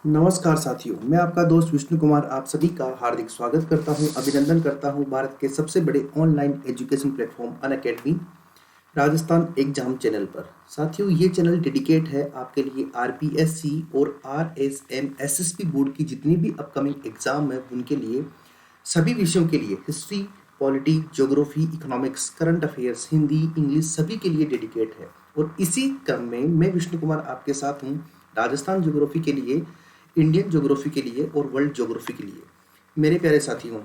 नमस्कार साथियों, मैं आपका दोस्त विष्णु कुमार आप सभी का हार्दिक स्वागत करता हूं, अभिनंदन करता हूं भारत के सबसे बड़े online education platform Unacademy Rajasthan exam channel पर। साथियों, ये चैनल डेडिकेट है आपके लिए आरपीएससी और आरएसएम एसएसबी बोर्ड की जितनी भी अपकमिंग एग्जाम है उनके लिए, सभी विषयों के लिए, history, polity, geography, economics, current affairs, Hindi, English, सभी के लिए डेडिकेट है। और इसी क्रम में मैं विष्णु कुमार आपके साथ हूँ राजस्थान ज्योग्राफी के लिए, इंडियन ज्योग्राफी के लिए और वर्ल्ड ज्योग्राफी के लिए। मेरे प्यारे साथियों,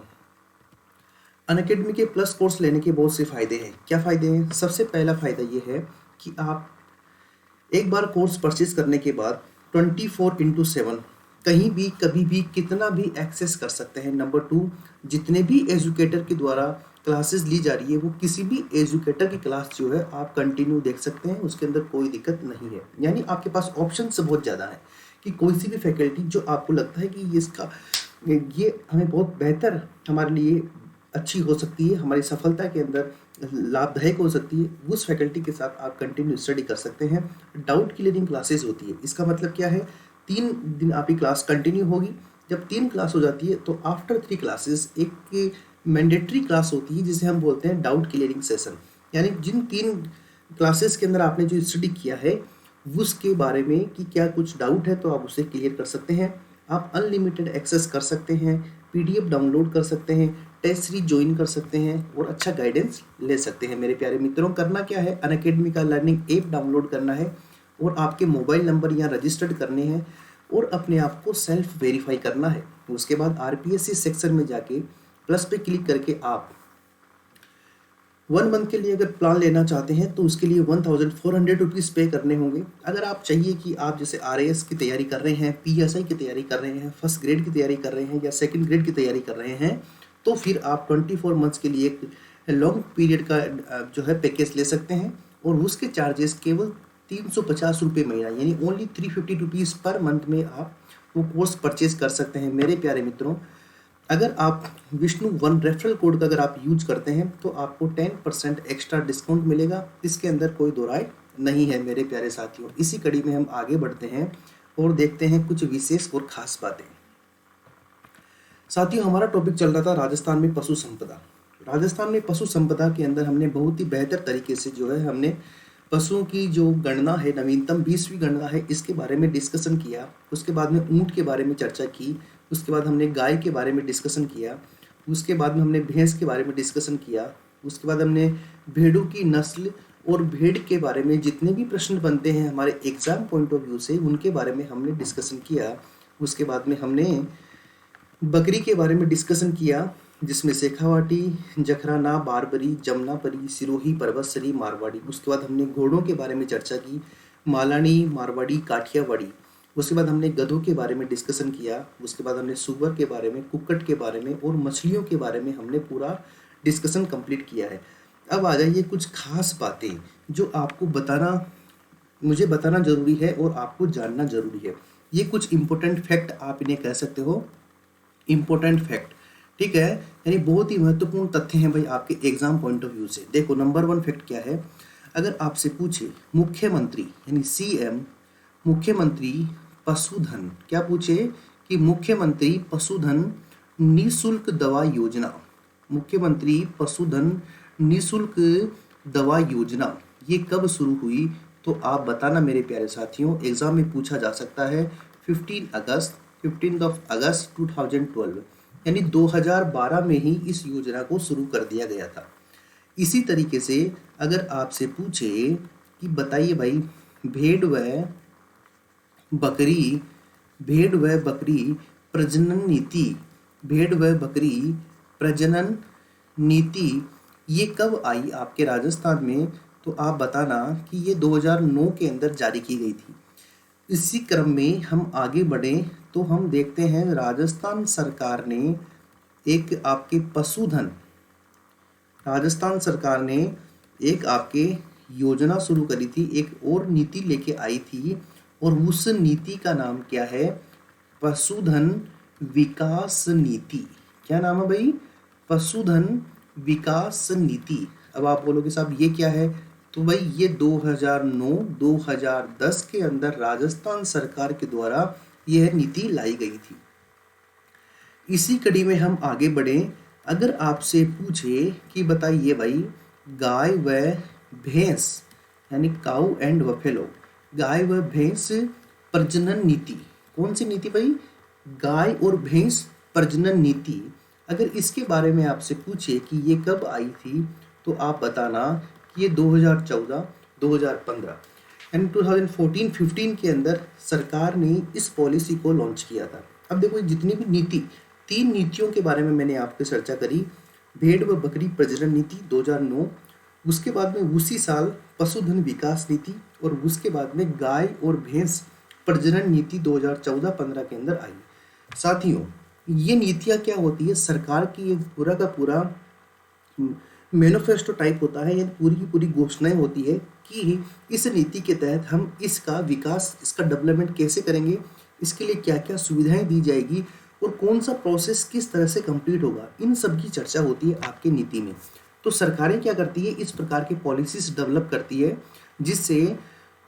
अनअकैडमी के प्लस कोर्स लेने के बहुत से फायदे हैं। क्या फायदे हैं? सबसे पहला फायदा ये है कि आप एक बार कोर्स परचेज करने के बाद 24/7 कहीं भी कभी भी कितना भी एक्सेस कर सकते हैं। नंबर टू, जितने भी एजुकेटर के द्वारा क्लासेस ली जा रही है वो किसी भी एजुकेटर की क्लास जो है आप कंटिन्यू देख सकते हैं, उसके अंदर कोई दिक्कत नहीं है। यानी आपके पास ऑप्शंस बहुत ज़्यादा है कि कोई सी भी फैकल्टी जो आपको लगता है कि ये हमें बहुत बेहतर हमारे लिए अच्छी हो सकती है, हमारी सफलता के अंदर लाभदायक हो सकती है, उस फैकल्टी के साथ आप कंटिन्यू स्टडी कर सकते हैं। डाउट क्लियरिंग क्लासेस होती है। इसका मतलब क्या है? 3 दिन आपकी क्लास कंटिन्यू होगी। जब 3 क्लास हो जाती है तो आफ्टर 3 क्लासेस एक मैंडेटरी क्लास होती है जिसे हम बोलते हैं डाउट क्लियरिंग सेशन। यानी जिन 3 क्लासेस के अंदर आपने जो स्टडी किया है उसके बारे में कि क्या कुछ डाउट है तो आप उसे क्लियर कर सकते हैं। आप अनलिमिटेड एक्सेस कर सकते हैं, पीडीएफ डाउनलोड कर सकते हैं, टेस्ट सीरीज ज्वाइन कर सकते हैं और अच्छा गाइडेंस ले सकते हैं। मेरे प्यारे मित्रों, करना क्या है? अनअकैडमी का लर्निंग ऐप डाउनलोड करना है और आपके मोबाइल नंबर यहाँ रजिस्टर्ड करने हैं और अपने आप को सेल्फ वेरीफाई करना है। उसके बाद आरपीएससी सेक्शन में जाके प्लस पे क्लिक करके आप 1 मंथ के लिए अगर प्लान लेना चाहते हैं तो उसके लिए 1400 रुपीज़ पे करने होंगे। अगर आप चाहिए कि आप जैसे आरएएस की तैयारी कर रहे हैं, पीएसआई की तैयारी कर रहे हैं, फर्स्ट ग्रेड की तैयारी कर रहे हैं या सेकंड ग्रेड की तैयारी कर रहे हैं, तो फिर आप 24 मंथ्स के लिए एक लॉन्ग पीरियड का जो है पैकेज ले सकते हैं और उसके चार्जेस केवल 350 रुपये महीना, यानी ओनली 350 रुपीज़ पर मंथ में आप वो कोर्स परचेज कर सकते हैं। मेरे प्यारे मित्रों, अगर आप विष्णु वन रेफरल कोड का अगर आप यूज करते हैं तो आपको 10% एक्स्ट्रा डिस्काउंट मिलेगा। इसके अंदर कोई दो राय नहीं है। मेरे प्यारे साथियों, इसी कड़ी में हम आगे बढ़ते हैं और देखते हैं कुछ विशेष और खास बातें। साथियों, हमारा टॉपिक चल रहा था राजस्थान में पशु संपदा। राजस्थान में पशु संपदा के अंदर हमने बहुत ही बेहतर तरीके से जो है हमने पशुओं की जो गणना है, नवीनतम 20वीं गणना है, इसके बारे में डिस्कशन किया। उसके बाद में ऊंट के बारे में चर्चा की। उसके बाद हमने गाय के बारे में डिस्कशन किया। उसके बाद में हमने भैंस के बारे में डिस्कशन किया। उसके बाद हमने भेड़ों की नस्ल और भेड़ के बारे में जितने भी प्रश्न बनते हैं हमारे एग्जाम पॉइंट ऑफ व्यू से, उनके बारे में हमने डिस्कशन किया। उसके बाद में हमने बकरी के बारे में डिस्कशन किया, जिसमें शेखावाटी, जखराना, बारबरी, जमनापरी, सिरोही, परबतसरी, मारवाड़ी। उसके बाद हमने घोड़ों के बारे में चर्चा की, मालानी, मारवाड़ी, काठियावाड़ी। उसके बाद हमने गधों के बारे में डिस्कशन किया। उसके बाद हमने सुअर के बारे में, कुक्कट के बारे में और मछलियों के बारे में हमने पूरा डिस्कशन कंप्लीट किया है। अब आ जाइए कुछ खास बातें जो आपको मुझे बताना जरूरी है और आपको जानना जरूरी है। ये कुछ इंपॉर्टेंट फैक्ट आप इन्हें कह सकते हो, इंपॉर्टेंट फैक्ट, ठीक है। यानी बहुत ही महत्वपूर्ण तथ्य हैं भाई आपके एग्जाम पॉइंट ऑफ व्यू से। देखो, नंबर 1 फैक्ट क्या है? अगर आपसे पूछे मुख्यमंत्री यानी सीएम, मुख्यमंत्री पशुधन, क्या पूछे कि मुख्यमंत्री पशुधन निशुल्क दवा योजना, मुख्यमंत्री पशुधन निशुल्क दवा योजना ये कब शुरू हुई? तो आप बताना मेरे प्यारे साथियों। एग्जाम में पूछा जा सकता है 15 अगस्त 2012, यानी 2012 में ही इस योजना को शुरू कर दिया गया था। इसी तरीके से अगर आपसे पूछे कि बताइए भाई, भेड़ व बकरी प्रजनन नीति, भेड़ व बकरी प्रजनन नीति ये कब आई आपके राजस्थान में? तो आप बताना कि ये 2009 के अंदर जारी की गई थी। इसी क्रम में हम आगे बढ़े तो हम देखते हैं राजस्थान सरकार ने एक आपके पशुधन, राजस्थान सरकार ने एक आपके योजना शुरू करी थी, एक और नीति लेके आई थी और उस नीति का नाम क्या है? पशुधन विकास नीति। क्या नाम है भाई? पशुधन विकास नीति। अब आप बोलोगे साहब ये क्या है? तो भाई ये 2009-2010 के अंदर राजस्थान सरकार के द्वारा यह नीति लाई गई थी। इसी कड़ी में हम आगे बढ़ें। अगर आपसे पूछे कि बताइए भाई, गाय व भैंस यानी काऊ एंड बफेलो, गाय व भैंस प्रजनन नीति, कौन सी नीति भाई? गाय और भैंस प्रजनन नीति। अगर इसके बारे में आपसे पूछे कि ये कब आई थी, तो आप बताना कि ये 2014, 2015 यानी 2014-15 के अंदर सरकार ने इस पॉलिसी को लॉन्च किया था। अब देखो, जितनी भी नीति, 3 नीतियों के बारे में मैंने आपसे चर्चा करी। भेड़ व बकरी प्रजनन नीति 2009, उसके बाद में उसी साल पशुधन विकास नीति, और उसके बाद में गाय और भैंस प्रजनन नीति 2014-15 के अंदर आई। साथियों, ये नीतियाँ क्या होती है? सरकार की एक पूरा का पूरा मैनिफेस्टो टाइप होता है, ये पूरी की पूरी घोषणाएं होती है कि इस नीति के तहत हम इसका विकास, इसका डेवलपमेंट कैसे करेंगे, इसके लिए क्या क्या सुविधाएं दी जाएगी और कौन सा प्रोसेस किस तरह से कंप्लीट होगा, इन सब की चर्चा होती है आपके नीति में। तो सरकारें क्या करती है? इस प्रकार की पॉलिसीज डेवलप करती है जिससे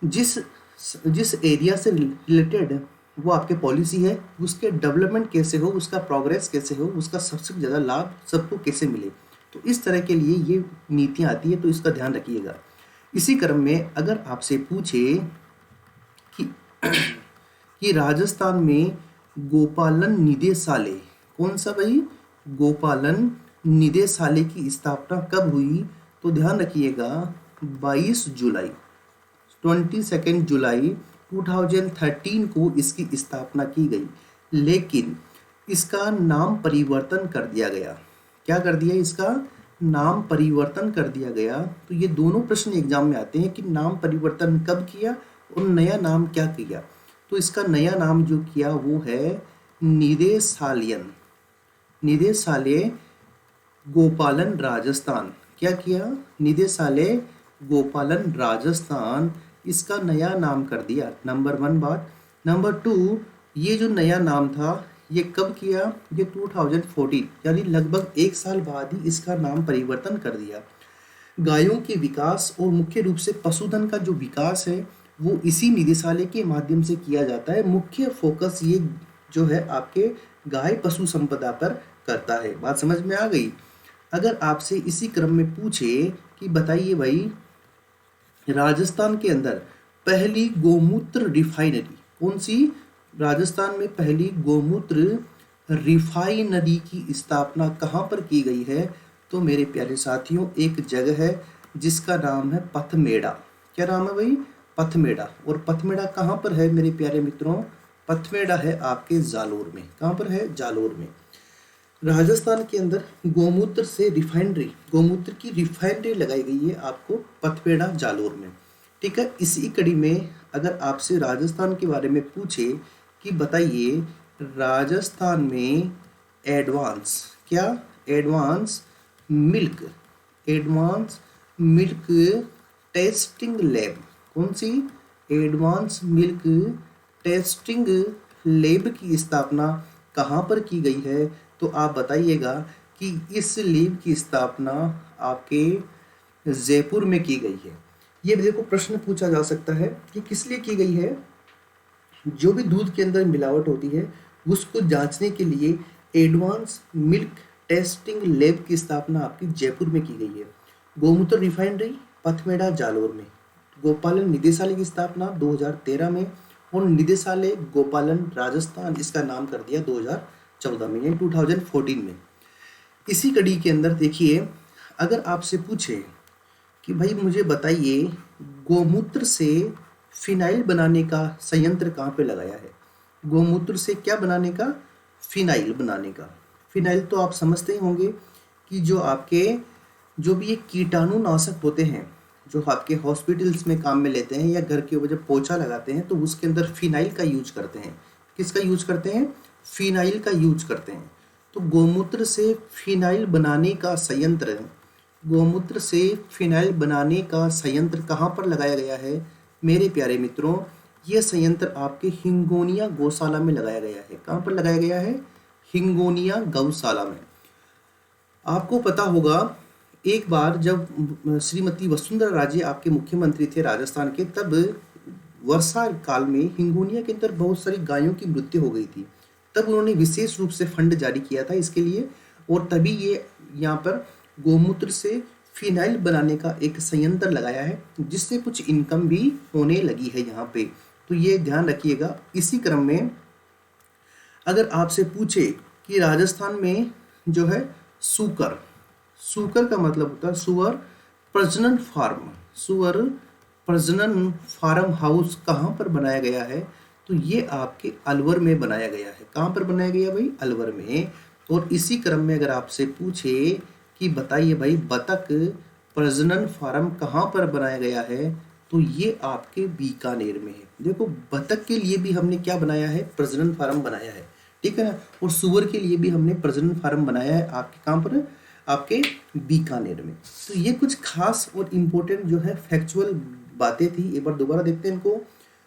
जिस एरिया से रिलेटेड वो आपके पॉलिसी है, उसके डेवलपमेंट कैसे हो, उसका प्रोग्रेस कैसे हो, उसका सबसे ज़्यादा लाभ सबको कैसे मिले। तो इस तरह के लिए ये नीतियाँ आती है, तो इसका ध्यान रखिएगा। इसी क्रम में अगर आपसे पूछे कि राजस्थान में गोपालन निदेशालय, कौन सा भाई? गोपालन निदेशालय की स्थापना कब हुई? तो ध्यान रखिएगा 22 जुलाई 2013 को इसकी स्थापना की गई, लेकिन इसका नाम परिवर्तन कर दिया गया। क्या कर दिया? इसका नाम परिवर्तन कर दिया गया। तो ये दोनों प्रश्न एग्जाम में आते हैं कि नाम परिवर्तन कब किया और नया नाम क्या किया। तो इसका नया नाम जो किया वो है निदेशालय गोपालन राजस्थान। क्या किया? निदेशालय गोपालन राजस्थान, इसका नया नाम कर दिया। नंबर 1 बात। नंबर 2, ये जो नया नाम था ये कब किया? ये 2014 यानी लगभग 1 साल बाद ही इसका नाम परिवर्तन कर दिया। गायों के विकास और मुख्य रूप से पशुधन का जो विकास है वो इसी निदेशालय के माध्यम से किया जाता है। मुख्य फोकस ये जो है आपके गाय पशु संपदा पर करता है। बात समझ में आ गई? अगर आपसे इसी क्रम में पूछे कि बताइए भाई, राजस्थान के अंदर पहली गोमूत्र रिफाइनरी कौन सी? राजस्थान में पहली गोमूत्र रिफाइनरी की स्थापना कहाँ पर की गई है? तो मेरे प्यारे साथियों, एक जगह है जिसका नाम है पथमेड़ा। क्या नाम है भाई? पथमेड़ा। और पथमेड़ा कहाँ पर है मेरे प्यारे मित्रों? पथमेड़ा है आपके जालोर में। कहाँ पर है? जालोर में। राजस्थान के अंदर गोमूत्र की रिफाइनरी लगाई गई है आपको पथमेड़ा जालोर में। ठीक है। इसी कड़ी में अगर आपसे राजस्थान के बारे में पूछे कि बताइए, राजस्थान में एडवांस मिल्क टेस्टिंग लैब, कौन सी? एडवांस मिल्क टेस्टिंग लैब की स्थापना कहाँ पर की गई है? तो आप बताइएगा कि इस लैब की स्थापना आपके जयपुर में की गई है। ये देखो, प्रश्न पूछा जा सकता है कि किस लिए की गई है। जो भी दूध के अंदर मिलावट होती है उसको जांचने के लिए एडवांस मिल्क टेस्टिंग लैब की स्थापना आपकी जयपुर में की गई है। गोमूत्र रिफाइनरी पथमेड़ा जालोर में। गोपालन निदेशालय की स्थापना 2013 में, और निदेशालय गोपालन राजस्थान इसका नाम कर दिया 2014 में, यानी 2014 में। इसी कड़ी के अंदर देखिए, अगर आपसे पूछे कि भाई मुझे बताइए, गोमूत्र से फिनाइल बनाने का संयंत्र कहाँ पे लगाया है? गोमूत्र से क्या बनाने का? फिनाइल बनाने का। फिनाइल तो आप समझते ही होंगे कि जो भी ये कीटाणुनाशक होते हैं, जो आपके हॉस्पिटल्स में काम में लेते हैं या घर के ऊपर जब पोछा लगाते हैं तो उसके अंदर फिनाइल का यूज करते हैं। किसका यूज करते हैं? फिनाइल का यूज करते हैं। तो गोमूत्र से फिनाइल बनाने का संयंत्र कहाँ पर लगाया गया है मेरे प्यारे मित्रों? यह संयंत्र आपके हिंगोनिया गौशाला में लगाया गया है। कहाँ पर लगाया गया है? हिंगोनिया गौशाला में। आपको पता होगा, एक बार जब श्रीमती वसुंधरा राजे आपके मुख्यमंत्री थे राजस्थान के, तब वर्षा काल में हिंगोनिया के अंदर बहुत सारी गायों की मृत्यु हो गई थी, तब उन्होंने विशेष रूप से फंड जारी किया था इसके लिए, और तभी ये यहाँ पर गोमूत्र से फिनाइल बनाने का एक संयंत्र लगाया है, जिससे कुछ इनकम भी होने लगी है यहाँ पे। तो ये ध्यान रखिएगा। इसी क्रम में अगर आपसे पूछे कि राजस्थान में जो है सूकर, सूकर का मतलब होता है सुअर प्रजनन फार्म, सुअर प्रजनन फार्म हाउस कहाँ पर बनाया गया है, तो ये आपके अलवर में बनाया गया है। कहाँ पर बनाया गया भाई? अलवर में। और इसी क्रम में अगर आपसे पूछे कि बताइए भाई बतख प्रजनन फार्म कहाँ पर बनाया गया है, तो ये आपके बीकानेर में है। देखो बतख के लिए भी हमने क्या बनाया है? प्रजनन फार्म बनाया है, ठीक है ना। और सुअर के लिए भी हमने प्रजनन फार्म बनाया है आपके कहाँ पर? आपके बीकानेर में। तो ये कुछ खास और इम्पोर्टेंट जो है फैक्चुअल बातें थी। एक बार दोबारा देखते हैं इनको।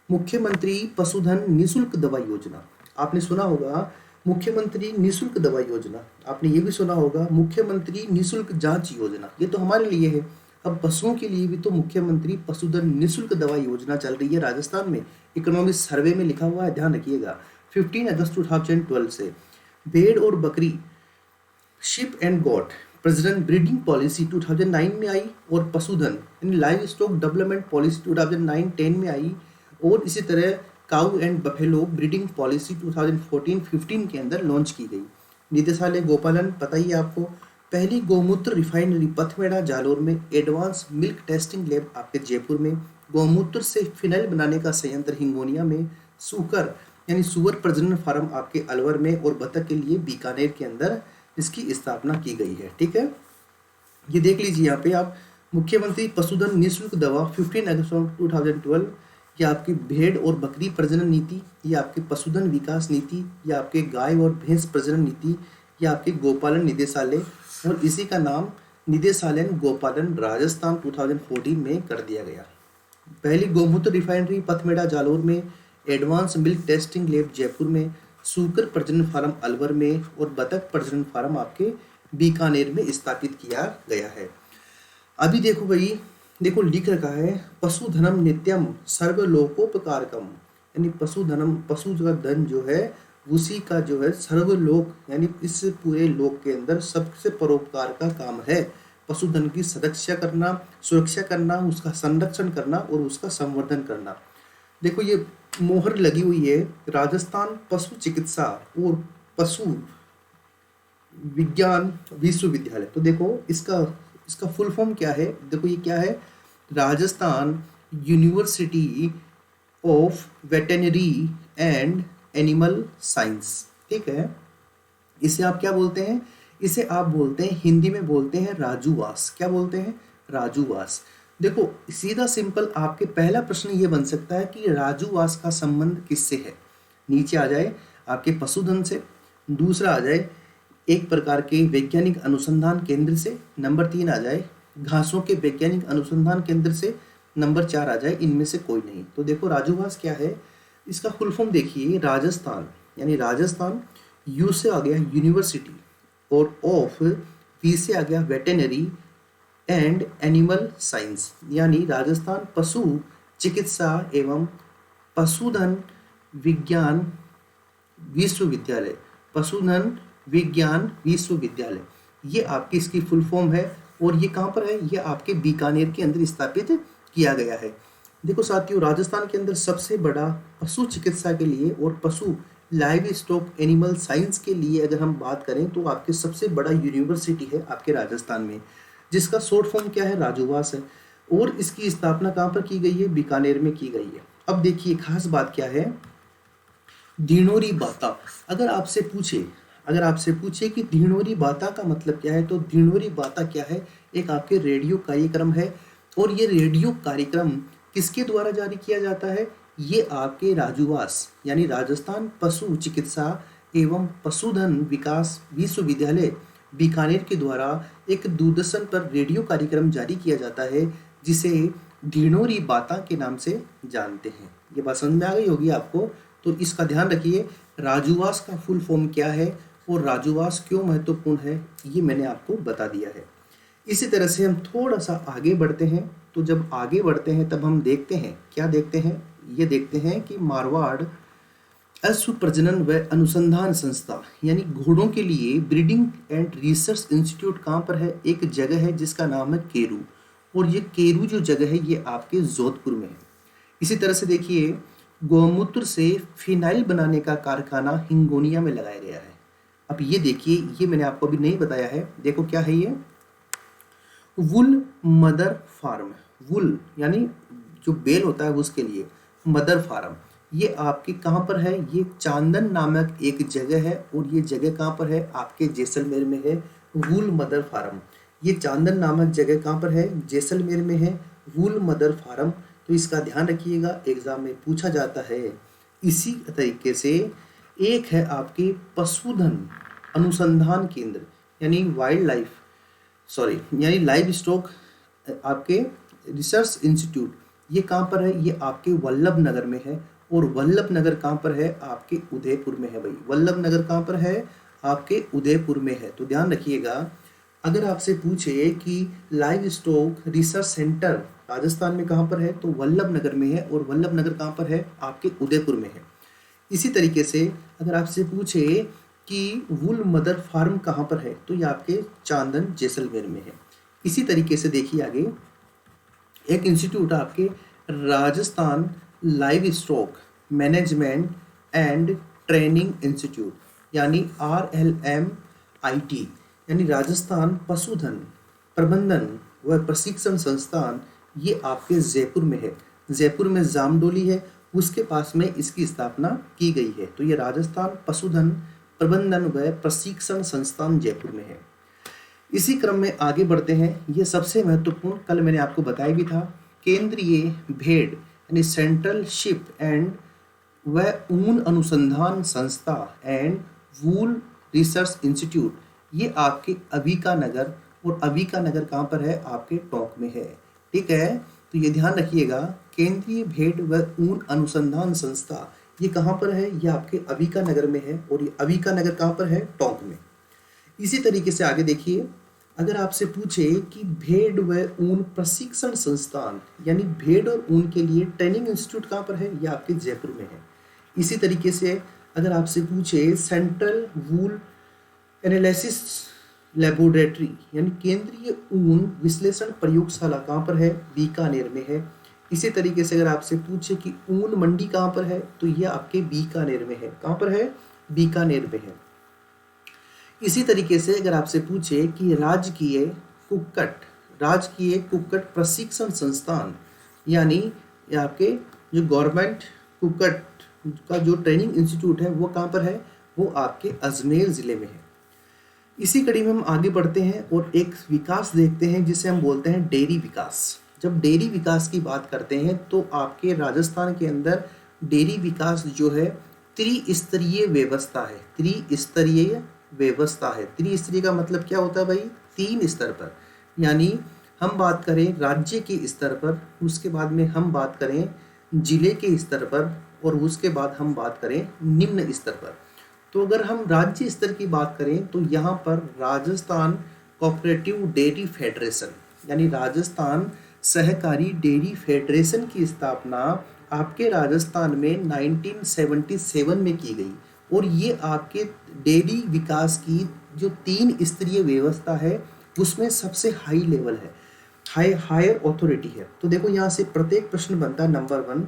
मुख्यमंत्री पशुधन निःशुल्क दवा योजना, आपने सुना होगा मुख्यमंत्री निःशुल्क दवा योजना। आपने ये भी सुना होगा मुख्यमंत्री निःशुल्क जांच योजना, ये तो हमारे लिए है। अब पशुओं के लिए भी तो मुख्यमंत्री पशुधन निःशुल्क दवा योजना चल रही है राजस्थान में। इकोनॉमिक सर्वे में लिखा हुआ है, ध्यान रखिएगा। 15 अगस्त 2012 से भेड़ और बकरी शिप एंड गॉट प्रजनन ब्रीडिंग पॉलिसी 2009 में आई, और पशुधन यानी लाइव स्टॉक डेवलपमेंट पॉलिसी 2009-10 में आई, और इसी तरह काऊ एंड बफेलो ब्रीडिंग पॉलिसी 2014-15 के अंदर लॉन्च की गई। निदेशालय गोपालन पता ही है आपको। पहली गोमूत्र रिफाइनरी पथमेड़ा जालोर में, एडवांस मिल्क टेस्टिंग लैब आपके जयपुर में, गोमूत्र से फिनाइल बनाने का संयंत्र हिंगोनिया में, सूकर यानी सुअर प्रजनन फार्म आपके अलवर में, और बतख के लिए बीकानेर के अंदर इसकी स्थापना की गई है, ठीक है। ये देख लीजिए यहाँ पे आप, मुख्यमंत्री पशुधन निःशुल्क दवा 15 अगस्त 2012, ये आपकी भेड़ और बकरी प्रजनन नीति, ये आपके पशुधन विकास नीति, ये आपके गाय और भैंस प्रजनन नीति, ये आपके गोपालन निदेशालय, और इसी का नाम निदेशालय गोपालन राजस्थान 2014 में कर दिया गया। पहली गोमूत्र रिफाइनरी पथमेड़ा जालोर में, advance milk testing lab Jaipur में, सूकर प्रजनन फार्म अलवर में, और बतख प्रजनन फार्म आपके बीकानेर में स्थापित किया गया है। अभी देखो भाई, देखो लिख रखा है पशुधनम नित्यम सर्वलोकोपकारकम, यानी पशुधनम, पशु का धन जो है उसी का जो है सर्वलोक यानी इस पूरे लोक के अंदर सबसे परोपकार का काम है। पशुधन की सुरक्षा करना, उसका संरक्षण करना और उसका संवर्धन करना। देखो ये मोहर लगी हुई है राजस्थान पशु चिकित्सा और पशु विज्ञान विश्वविद्यालय। तो देखो इसका फुल फॉर्म क्या है? देखो ये क्या है? Rajasthan university of veterinary and animal science, ठीक है। इसे आप क्या बोलते हैं? इसे आप बोलते हैं, हिंदी में बोलते हैं राजूवास। क्या बोलते हैं? राजूवास। देखो सीधा सिंपल आपके पहला प्रश्न ये बन सकता है कि राजूवास का संबंध किससे है। नीचे आ जाए आपके पशुधन से, दूसरा आ जाए एक प्रकार के वैज्ञानिक अनुसंधान केंद्र से, नंबर 3 आ जाए घासों के वैज्ञानिक अनुसंधान केंद्र से, नंबर 4 आ जाए इनमें से कोई नहीं। तो देखो राजूवास क्या है, इसका फुल फॉर्म देखिए, राजस्थान यानी राजस्थान, यू से आ गया यूनिवर्सिटी, और ऑफ वी से आ गया वेटेनरी एंड एनिमल साइंस, यानी राजस्थान पशु चिकित्सा एवं पशुधन विज्ञान विश्वविद्यालय, पशुधन विज्ञान विश्वविद्यालय, ये आपकी इसकी फुल फॉर्म है। और ये कहाँ पर है? ये आपके बीकानेर के अंदर स्थापित किया गया है। देखो साथियों, राजस्थान के अंदर सबसे बड़ा पशु चिकित्सा के लिए और पशु लाइव स्टॉक एनिमल साइंस के लिए अगर हम बात करें तो आपके सबसे बड़ा यूनिवर्सिटी है आपके राजस्थान में, जिसका शॉर्ट फॉर्म क्या है? राजूवास है। और इसकी स्थापना कहाँ पर की गई है? बीकानेर में की गई है। अब देखिए खास बात क्या है, धीणोरी बाता। अगर आपसे पूछे कि धीणोरी बाता का मतलब क्या है, तो धीणोरी बाता क्या है? एक आपके रेडियो कार्यक्रम है, और ये रेडियो कार्यक्रम किसके द्वारा जारी किया जाता है? ये आपके राजूवास यानी राजस्थान पशु चिकित्सा एवं पशुधन विकास विश्वविद्यालय बीकानेर के द्वारा एक दूरदर्शन पर रेडियो कार्यक्रम जारी किया जाता है, जिसे धीणोरी बाता के नाम से जानते हैं। ये बात समझ में आ गई होगी आपको, तो इसका ध्यान रखिए। राजूवास का फुल फॉर्म क्या है और राजूवास क्यों महत्वपूर्ण है, ये मैंने आपको बता दिया है। इसी तरह से हम थोड़ा सा आगे बढ़ते हैं। तो जब आगे बढ़ते हैं तब हम देखते हैं, क्या देखते हैं? ये देखते हैं कि मारवाड़ अश्व प्रजनन व अनुसंधान संस्था यानी घोड़ों के लिए ब्रीडिंग एंड रिसर्च इंस्टीट्यूट कहाँ पर है? एक जगह है जिसका नाम है केरू, और ये केरू जो जगह है ये आपके जोधपुर में है। इसी तरह से देखिए, गौमूत्र से फिनाइल बनाने का कारखाना हिंगोनिया में लगाया गया है। अब ये देखिए, ये मैंने आपको अभी नहीं बताया है, देखो क्या है ये, वुल मदर फार्म। वुल यानी जो बेल होता है उसके लिए, मदर फार्म, ये आपके कहाँ पर है? ये चांदन नामक एक जगह है, और ये जगह कहाँ पर है? आपके जैसलमेर में है, वुल मदर फार्म। ये चांदन नामक जगह कहाँ पर है? जैसलमेर में है, वुल मदर फार्म। तो इसका ध्यान रखिएगा, एग्जाम में पूछा जाता है। इसी तरीके से एक है आपके पशुधन अनुसंधान केंद्र यानी वाइल्ड लाइफ यानी लाइव स्टॉक आपके रिसर्च इंस्टीट्यूट, ये कहाँ पर है? ये आपके वल्लभ नगर में है, और वल्लभ नगर कहाँ पर है? आपके उदयपुर में है भाई। वल्लभ नगर कहाँ पर है? आपके उदयपुर में है। तो ध्यान रखिएगा, अगर आपसे पूछे कि live stock research centre Rajasthan में कहाँ पर है, तो वल्लभ नगर में है, और वल्लभ नगर कहाँ पर है? आपके उदयपुर में है। इसी तरीके से अगर आपसे पूछे कि वुल मदर फार्म कहाँ पर है, तो ये आपके चांदन जैसलमेर में है। इसी तरीके से देखिए आगे, एक इंस्टीट्यूट आपके Rajasthan live stock management and training institute यानी RLMIT यानी राजस्थान पशुधन प्रबंधन व प्रशिक्षण संस्थान, ये आपके जयपुर में है। जयपुर में जामडोली है, उसके पास में इसकी स्थापना की गई है। तो ये राजस्थान पशुधन प्रबंधन व प्रशिक्षण संस्थान जयपुर में है। इसी क्रम में आगे बढ़ते हैं। ये सबसे महत्वपूर्ण, कल मैंने आपको बताया भी था, केंद्रीय भेड़ यानी सेंट्रल शिप एंड व ऊन अनुसंधान संस्था एंड वूल रिसर्च इंस्टीट्यूट, ये आपके अबिका नगर, और अबिका नगर कहाँ पर है? आपके टोंक में है। ठीक है, तो ये ध्यान रखिएगा, केंद्रीय भेड़ व ऊन अनुसंधान संस्था ये कहाँ पर है? ये आपके अबिका नगर में है, और ये अबिका नगर कहाँ पर है? टोंक में। इसी तरीके से आगे देखिए, अगर आपसे पूछे कि भेड़ व ऊन प्रशिक्षण संस्थान यानी भेड़ और ऊन के लिए ट्रेनिंग इंस्टीट्यूट कहाँ पर है? ये आपके जयपुर में है। इसी तरीके से अगर आपसे पूछे सेंट्रल वूल एनालिसिस लेबोरेटरी यानी केंद्रीय ऊन विश्लेषण प्रयोगशाला कहाँ पर है? बीकानेर में है। इसी तरीके से अगर आपसे पूछे कि ऊन मंडी कहाँ पर है, तो यह आपके बीकानेर में है। कहाँ पर है? बीकानेर में है। इसी तरीके से अगर आपसे पूछे कि राजकीय कुक्कट प्रशिक्षण संस्थान यानी आपके जो गवर्नमेंट कुक्कट का जो ट्रेनिंग इंस्टीट्यूट है वो कहाँ पर है? वो आपके अजमेर ज़िले में है। इसी कड़ी में हम आगे बढ़ते हैं और एक विकास देखते हैं जिसे हम बोलते हैं डेयरी विकास। जब डेयरी विकास की बात करते हैं तो आपके राजस्थान के अंदर डेयरी विकास जो है त्रिस्तरीय व्यवस्था है। त्रिस्तरीय का मतलब क्या होता है भाई? 3 स्तर पर, यानी हम बात करें राज्य के स्तर पर, उसके बाद में हम बात करें जिले के स्तर पर, और उसके बाद हम बात करें निम्न स्तर पर। तो अगर हम राज्य स्तर की बात करें तो यहाँ पर राजस्थान कोऑपरेटिव डेयरी फेडरेशन यानी राजस्थान सहकारी डेयरी फेडरेशन की स्थापना आपके राजस्थान में 1977 में की गई, और ये आपके डेयरी विकास की जो 3 स्तरीय व्यवस्था है उसमें सबसे हाई लेवल है, हायर ऑथोरिटी है। तो देखो यहाँ से प्रत्येक प्रश्न बनता है। नंबर 1,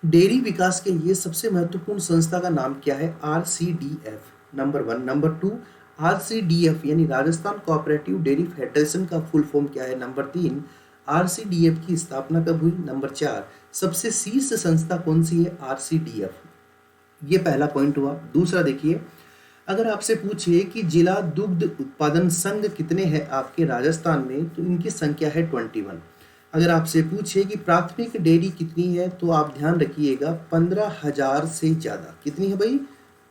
डेयरी विकास के लिए सबसे महत्वपूर्ण संस्था का नाम क्या है? RCDF number 1। नंबर 2, RCDF यानी राजस्थान कोऑपरेटिव डेयरी फेडरेशन का फुल फॉर्म क्या है? नंबर 3, RCDF की स्थापना कब हुई? नंबर 4, सबसे शीर्ष संस्था कौन सी है? RCDF। ये पहला पॉइंट हुआ। दूसरा देखिए, अगर आपसे पूछे कि जिला दुग्ध उत्पादन संघ कितने हैं आपके राजस्थान में, तो इनकी संख्या है 21। अगर आपसे पूछे कि प्राथमिक डेयरी कितनी है, तो आप ध्यान रखिएगा 15,000 से ज़्यादा। कितनी है भाई?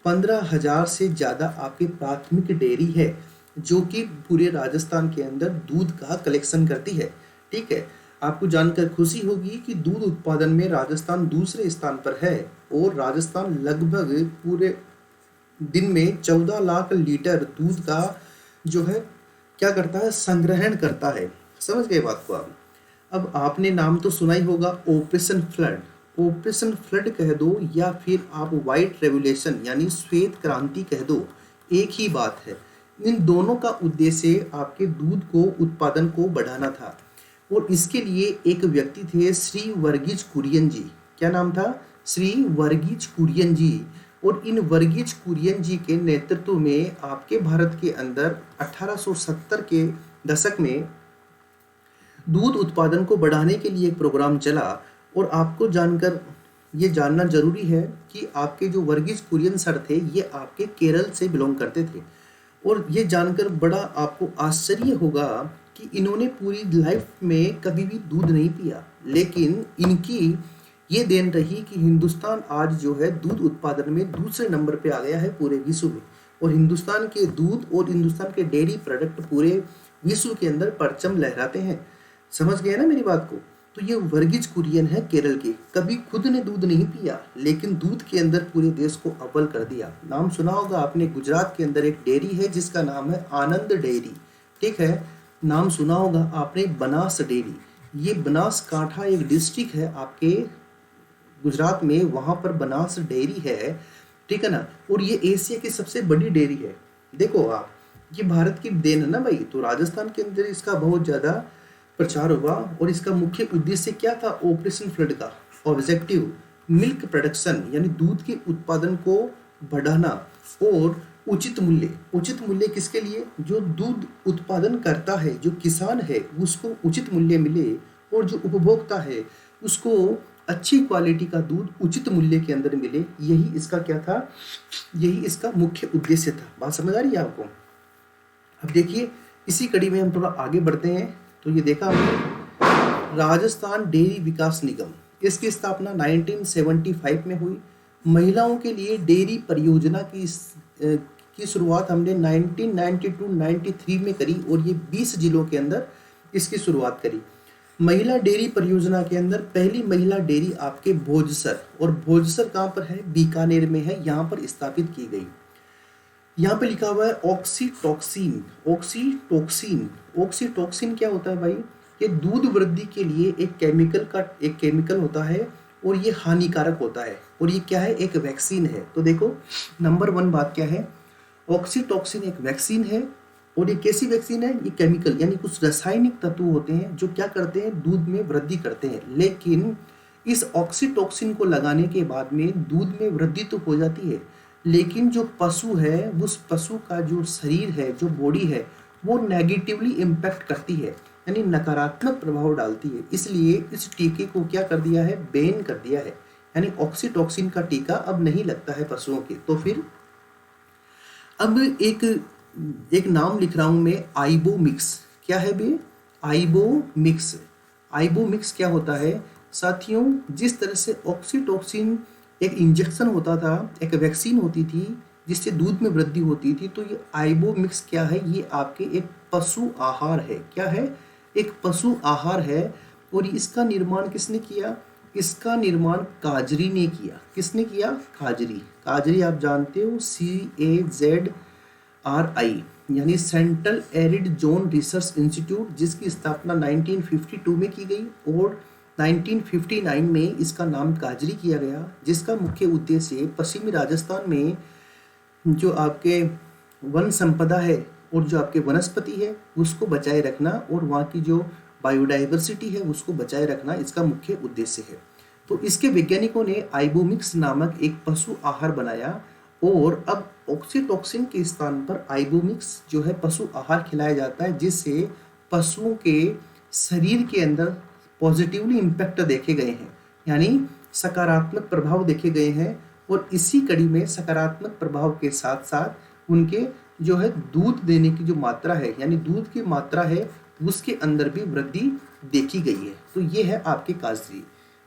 15,000 से ज़्यादा आपकी प्राथमिक डेयरी है जो कि पूरे राजस्थान के अंदर दूध का कलेक्शन करती है। ठीक है, आपको जानकर खुशी होगी कि दूध उत्पादन में राजस्थान दूसरे स्थान पर है, और राजस्थान लगभग पूरे दिन में 14 लाख लीटर दूध का जो है क्या करता है? संग्रहण करता है। समझ गए बात को आप? अब आपने नाम तो सुना ही होगा ऑपरेशन फ्लड। ऑपरेशन फ्लड कह दो या फिर आप वाइट रेवोल्यूशन यानी श्वेत क्रांति कह दो, एक ही बात है। इन दोनों का उद्देश्य आपके दूध को उत्पादन को बढ़ाना था और इसके लिए एक व्यक्ति थे श्री वर्गीज कुरियन जी। क्या नाम था? श्री वर्गीज कुरियन जी। और इन वर्गीज कुरियन जी के नेतृत्व में आपके भारत के अंदर 1870 के दशक में दूध उत्पादन को बढ़ाने के लिए एक प्रोग्राम चला। और आपको जानकर ये जानना जरूरी है कि आपके जो वर्गीज कुरियन सर थे ये आपके केरल से बिलोंग करते थे। और ये जानकर बड़ा आपको आश्चर्य होगा कि इन्होंने पूरी लाइफ में कभी भी दूध नहीं पिया, लेकिन इनकी ये देन रही कि हिंदुस्तान आज जो है दूध उत्पादन में दूसरे नंबर पे आ गया है पूरे विश्व में। और हिंदुस्तान के दूध और हिंदुस्तान के डेयरी प्रोडक्ट पूरे विश्व के अंदर परचम लहराते हैं। समझ गए ना मेरी बात को? तो ये वर्गीज कुरियन है केरल के, कभी खुद ने दूध नहीं पिया लेकिन दूध के अंदर पूरे देश को अव्वल कर दिया। नाम सुना होगा आपने, गुजरात के अंदर एक डेयरी है जिसका नाम है आनंद डेयरी, ठीक है। नाम सुना होगा आपने बनास डेयरी। ये बनासकांठा एक डिस्ट्रिक्ट है आपके गुजरात में, वहां पर बनास डेयरी है, ठीक है ना। और ये एशिया की सबसे बड़ी डेयरी है। देखो आप, ये भारत की देन है ना भाई। तो राजस्थान के अंदर इसका बहुत ज्यादा प्रचार हुआ और इसका मुख्य उद्देश्य क्या था? ऑपरेशन फ्लड का ऑब्जेक्टिव मिल्क प्रोडक्शन यानी दूध के उत्पादन को बढ़ाना और उचित मूल्य। उचित मूल्य किसके लिए? जो दूध उत्पादन करता है, जो किसान है, उसको उचित मूल्य मिले और जो उपभोक्ता है उसको अच्छी क्वालिटी का दूध उचित मूल्य के अंदर मिले। यही इसका क्या था? यही इसका मुख्य उद्देश्य था। बात समझ आ रही है आपको? अब देखिए, इसी कड़ी में हम थोड़ा आगे बढ़ते हैं। तो ये देखा हमने राजस्थान डेयरी विकास निगम, इसकी स्थापना 1975 में हुई। महिलाओं के लिए डेयरी परियोजना की शुरुआत हमने 1992-93 में करी और ये 20 जिलों के अंदर इसकी शुरुआत करी। महिला डेयरी परियोजना के अंदर पहली महिला डेयरी आपके भोजसर, और भोजसर कहाँ पर है? बीकानेर में है, यहाँ पर स्थापित की गई। यहाँ पे लिखा हुआ है ऑक्सीटॉक्सिन। ऑक्सीटॉक्सिन, ऑक्सीटॉक्सिन क्या होता है भाई? ये दूध वृद्धि के लिए एक केमिकल होता है और ये हानिकारक होता है। और ये क्या है? एक वैक्सीन है। तो देखो, नंबर 1 बात क्या है? ऑक्सीटॉक्सिन एक वैक्सीन है। और ये कैसी वैक्सीन है? ये केमिकल यानी कुछ रासायनिक तत्व होते हैं जो क्या करते हैं? दूध में वृद्धि करते हैं। लेकिन इस ऑक्सीटॉक्सिन को लगाने के बाद में दूध में वृद्धि तो हो जाती है, लेकिन जो पशु है, उस पशु का जो शरीर है, जो बॉडी है, वो नेगेटिवली इम्पैक्ट करती है, यानी नकारात्मक प्रभाव डालती है। इसलिए इस टीके को क्या कर दिया है? बैन कर दिया है, यानी ऑक्सीटॉक्सिन का टीका अब नहीं लगता है पशुओं के। तो फिर अब एक नाम लिख रहा हूं मैं, आइबोमिक्स। क्या है बे? आइबोमिक्स। आइबोमिक्स क्या होता है साथियों? जिस तरह से ऑक्सीटॉक्सिन एक इंजेक्शन होता था, एक वैक्सीन होती थी जिससे दूध में वृद्धि होती थी, तो ये आइबोमिक्स क्या है? ये आपके एक पशु आहार है। क्या है? एक पशु आहार है। और इसका निर्माण किसने किया? इसका निर्माण काजरी ने किया। किसने किया? काजरी। काजरी आप जानते हो, CAZRI, यानी central arid zone research institute, जिसकी स्थापना 1952 में की गई और 1959 में इसका नाम काजरी किया गया, जिसका मुख्य उद्देश्य पश्चिमी राजस्थान में जो आपके वन संपदा है और जो आपके वनस्पति है उसको बचाए रखना और वहाँ की जो बायोडाइवर्सिटी है उसको बचाए रखना इसका मुख्य उद्देश्य है। तो इसके वैज्ञानिकों ने आइबोमिक्स नामक एक पशु आहार बनाया और अब ऑक्सीटॉक्सिन के स्थान पर आइबोमिक्स जो है पशु आहार खिलाया जाता है, जिससे पशुओं के शरीर के अंदर पॉजिटिवली इम्पैक्ट देखे गए हैं, यानी सकारात्मक प्रभाव देखे गए हैं। और इसी कड़ी में सकारात्मक प्रभाव के साथ साथ उनके जो है दूध देने की जो मात्रा है, यानी दूध की मात्रा है, उसके अंदर भी वृद्धि देखी गई है। तो ये है आपके काजरी।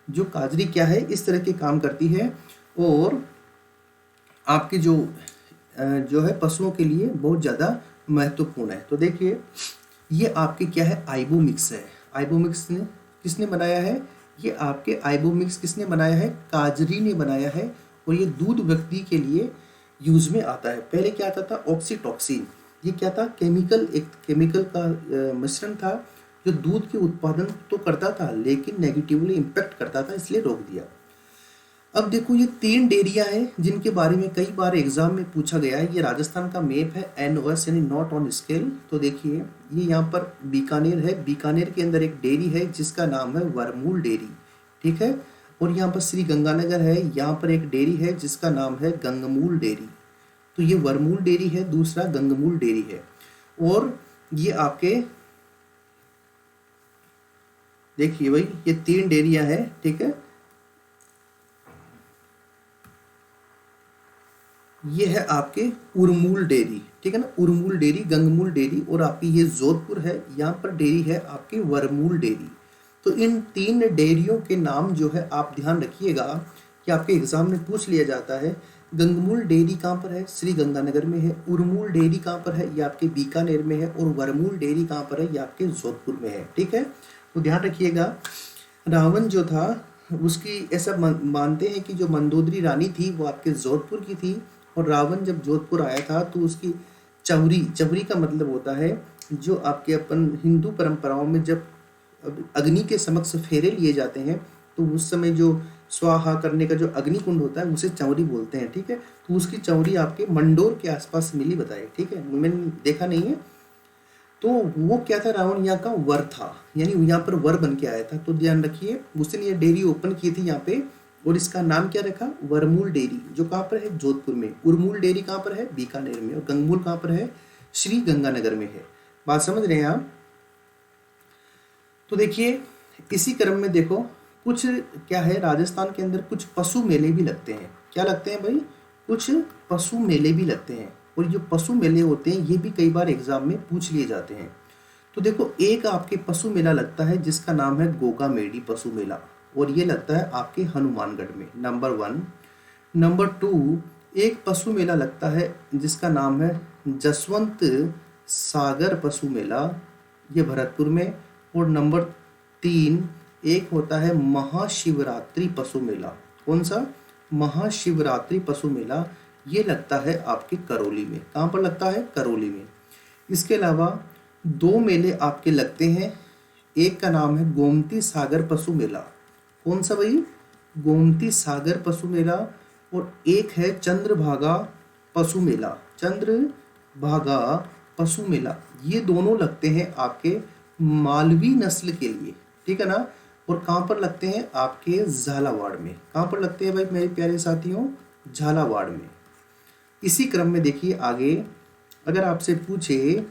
जो काजरी क्या है? इस तरह के काम करती है और आपके जो है पशुओं के लिए बहुत ज़्यादा महत्वपूर्ण है। तो देखिए, ये आपके क्या है? आइबोमिक्स है। आइबोमिक्स ने किसने बनाया है? ये आपके आइबोमिक्स किसने बनाया है? काजरी ने बनाया है। और ये दूध वृद्धि के लिए यूज में आता है। पहले क्या आता था? ऑक्सीटॉक्सिन। ये क्या था? एक केमिकल का मिश्रण था जो दूध के उत्पादन तो करता था लेकिन नेगेटिवली इम्पैक्ट करता था, इसलिए रोक दिया। अब देखो ये 3 डेयरियां हैं जिनके बारे में कई बार एग्जाम में पूछा गया है। ये राजस्थान का मैप है, NOS यानी नॉट ऑन स्केल। तो देखिए ये यहाँ पर बीकानेर है, बीकानेर के अंदर एक डेयरी है जिसका नाम है वरमूल डेयरी, ठीक है। और यहाँ पर श्री गंगानगर है, यहाँ पर एक डेयरी है जिसका नाम है गंगमूल डेयरी। तो ये वरमूल डेयरी है, दूसरा गंगमूल डेयरी है। और ये आपके देखिए भाई ये 3 डेयरियां हैं, ठीक है। ये है आपके उरमूल डेयरी, ठीक है ना, उरमूल डेयरी, गंगमूल डेयरी, और आपकी ये जोधपुर है, यहाँ पर डेयरी है आपकी वरमूल डेयरी। तो इन 3 डेयरियों के नाम जो है आप ध्यान रखिएगा कि आपके एग्जाम में पूछ लिया जाता है। गंगमूल डेयरी कहाँ पर है? श्री गंगानगर में है। उरमूल डेयरी कहाँ पर है? ये आपके बीकानेर में है। और वरमूल डेयरी कहाँ पर है? ये आपके जोधपुर में है, ठीक है। तो ध्यान रखिएगा। रावण जो था उसकी ऐसा मानते हैं कि जो मंदोदरी रानी थी वो आपके जोधपुर की थी। और रावण जब जोधपुर आया था तो उसकी चवरी, चवरी का मतलब होता है जो आपके अपन हिंदू परंपराओं में जब अग्नि के समक्ष फेरे लिए जाते हैं तो उस समय जो स्वाहा करने का जो अग्निकुंड होता है उसे चौरी बोलते हैं, ठीक है। तो उसकी चौरी आपके मंडोर के आसपास मिली बताए, ठीक है, मैंने देखा नहीं है। तो वो क्या था, रावण यहाँ का वर था, यानी यहाँ पर वर बन के आया था। तो ध्यान रखिए उसने ये डेयरी ओपन की थी यहाँ पे, और इसका नाम क्या रखा? वरमूल डेयरी, जो कहाँ पर है? जोधपुर में। उरमूल डेयरी कहाँ पर है? बीकानेर में। और गंगमूल कहाँ पर है? श्री गंगानगर में है। बात समझ रहे हैं आप? तो देखिए इसी क्रम में देखो कुछ क्या है, राजस्थान के अंदर कुछ पशु मेले भी लगते हैं। क्या लगते हैं भाई? कुछ पशु मेले भी लगते हैं। और जो पशु मेले होते हैं ये भी कई बार एग्जाम में पूछ लिए जाते हैं। तो देखो एक आपके पशु मेला लगता है जिसका नाम है गोगा मेडी पशु मेला, और ये लगता है आपके हनुमानगढ़ में, नंबर 1। नंबर 2 एक पशु मेला लगता है जिसका नाम है जसवंत सागर पशु मेला, ये भरतपुर में। और नंबर 3 एक होता है महाशिवरात्रि पशु मेला। कौन सा? महाशिवरात्रि पशु मेला, ये लगता है आपके करौली में। कहाँ पर लगता है? करौली में। इसके अलावा 2 मेले आपके लगते हैं, एक का नाम है गोमती सागर पशु मेला। कौन सा भाई? गोमती सागर पशु मेला। और एक है चंद्रभागा पशु मेला, चंद्रभागा पशु मेला। ये दोनों लगते हैं आपके मालवी नस्ल के लिए, ठीक है ना। और कहाँ पर लगते हैं? आपके झालावाड़ में। कहाँ पर लगते हैं भाई मेरे प्यारे साथियों? झालावाड़ में। इसी क्रम में देखिए आगे, अगर आपसे पूछे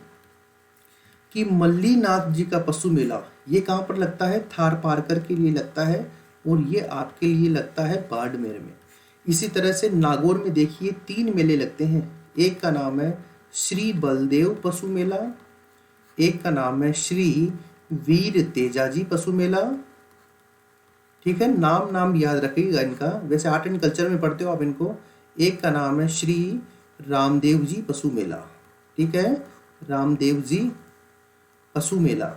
कि मल्लीनाथ जी का पशु मेला ये कहाँ पर लगता है? थार पारकर के लिए लगता है, और ये आपके लिए लगता है बाड़मेर में। इसी तरह से नागौर में देखिए 3 मेले लगते हैं, एक का नाम है श्री बलदेव पशु मेला, एक का नाम है श्री वीर तेजाजी पशु मेला, ठीक है। नाम याद रखिएगा इनका, वैसे आर्ट एंड कल्चर में पढ़ते हो आप इनको। एक का नाम है श्री रामदेव जी पशु मेला, ठीक है, रामदेव जी पशु मेला।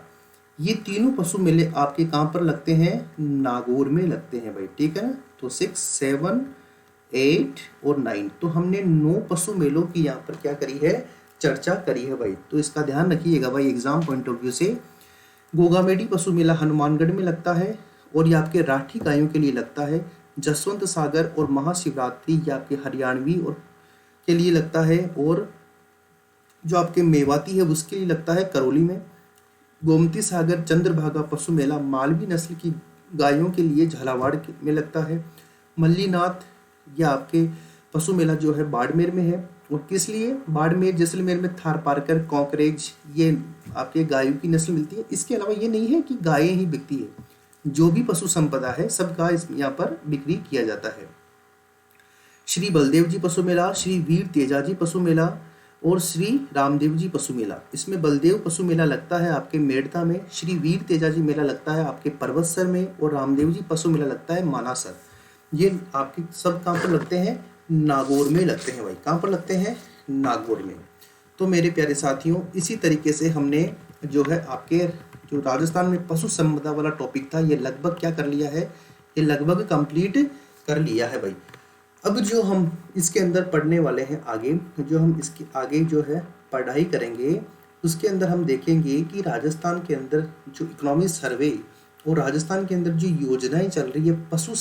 ये तीनों पशु मेले आपके कहाँ पर लगते हैं? नागौर में लगते हैं भाई, ठीक है ना। तो 6, 7, 8 और 9, तो हमने 9 पशु मेलों की यहाँ पर क्या करी है? चर्चा करी है भाई। तो इसका ध्यान रखिएगा भाई एग्जाम पॉइंट ऑफ व्यू से। गोगामेडी पशु मेला हनुमानगढ़ में लगता है, और ये आपके राठी गायों के लिए लगता है। जसवंत सागर और महाशिवरात्रि ये आपके हरियाणवी और के लिए लगता है, और जो आपके मेवाती है उसके लिए लगता है करौली में। गोमती सागर चंद्रभागा पशु मेला मालवी नस्ल की गायों के लिए झालावाड़ में लगता है। मल्लीनाथ या आपके पशु मेला जो है बाड़मेर में है। और किस लिए? बाड़मेर जैसलमेर में थार पारकर, कॉकरेज ये आपके गायों की नस्ल मिलती है। इसके अलावा ये नहीं है कि गायें ही बिकती है, जो भी पशु संपदा है सबका यहाँ पर बिक्री किया जाता है। श्री बलदेव जी पशु मेला, श्री वीर तेजाजी पशु मेला और श्री रामदेव जी पशु मेला। इसमें बलदेव पशु मेला लगता है आपके मेड़ता में, श्री वीर तेजाजी मेला लगता है आपके पर्वतसर में, और रामदेव जी पशु मेला लगता है मानासर। ये आपके सब कहाँ पर लगते हैं? नागौर में लगते हैं भाई। कहाँ पर लगते हैं? नागौर में। तो मेरे प्यारे साथियों इसी तरीके से हमने जो है आपके जो राजस्थान में पशु संपदा वाला टॉपिक था ये लगभग क्या कर लिया है? ये लगभग कंप्लीट कर लिया है भाई। अब जो हम इसके अंदर पढ़ने वाले हैं आगे, जो हम इसके आगे जो है पढ़ाई करेंगे उसके अंदर हम देखेंगे कि राजस्थान के अंदर जो इकोनॉमी सर्वे और राजस्थान के अंदर जो योजनाएं चल रही है पशु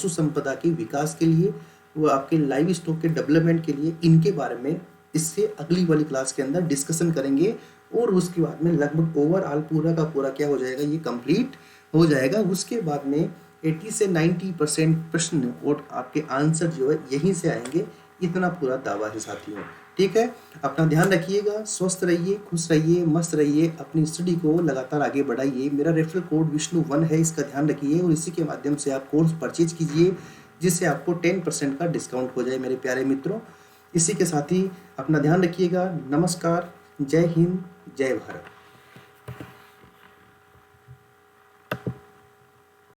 संपदा के विकास के लिए, वो आपके लाइव स्टॉक के डेवलपमेंट के लिए, इनके बारे में इससे अगली वाली क्लास के अंदर डिस्कशन करेंगे। और उसके बाद में लगभग ओवरऑल पूरा का पूरा क्या हो जाएगा, ये कंप्लीट हो जाएगा। उसके बाद में 80 से 90% प्रश्न और आपके आंसर जो है यहीं से आएंगे, इतना पूरा दावा है साथियों। ठीक है, अपना ध्यान रखिएगा, स्वस्थ रहिए, खुश रहिए, मस्त रहिए, अपनी स्टडी को लगातार आगे बढ़ाइए। मेरा रेफरल कोड विष्णु1 है, इसका ध्यान रखिए और इसी के माध्यम से आप कोर्स परचेज कीजिए, जिससे आपको 10% का डिस्काउंट हो जाए मेरे प्यारे मित्रों। इसी के साथ ही अपना ध्यान रखिएगा। नमस्कार, जय हिंद, जय भारत।